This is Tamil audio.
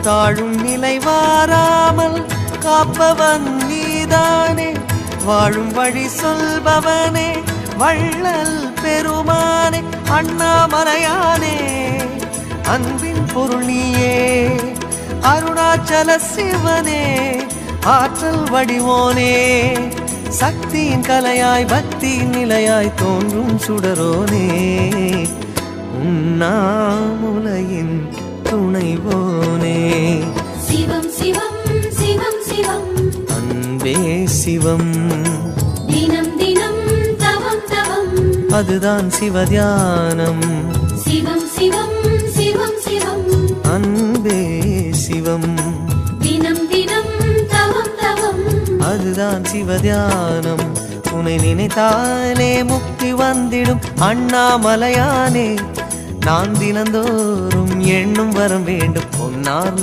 தாழும் நிலை வாராமல் காப்பவன் நீதானே. வாழும் வழி சொல்பவனே வள்ளல் பெருமானே. அண்ணாமலையானே அன்பின் பொருள் நீயே. அருணாச்சல சிவனே ஆற்றல் வடிவோனே. சக்தியின் கலையாய் பக்தியின் நிலையாய் தோன்றும் சுடரோனே. உண்ணாமுலையின் துணைவோனே. சிவம் சிவம் சிவம் சிவம் அன்பே சிவம். தினம் தினம் தவம் தவம் அதுதான் சிவதியானம். சிவம் சிவம் சிவம் சிவம் அன்பே சிவம். தினம் தினம் தவம் தவம் அதுதான் சிவதியானம். உன்னை நினைத்தாலே முக்தி வந்திடும் அண்ணாமலையானே. நான் தினந்தோறும் எண்ணும் வரம் வேண்டும் பொன்னார்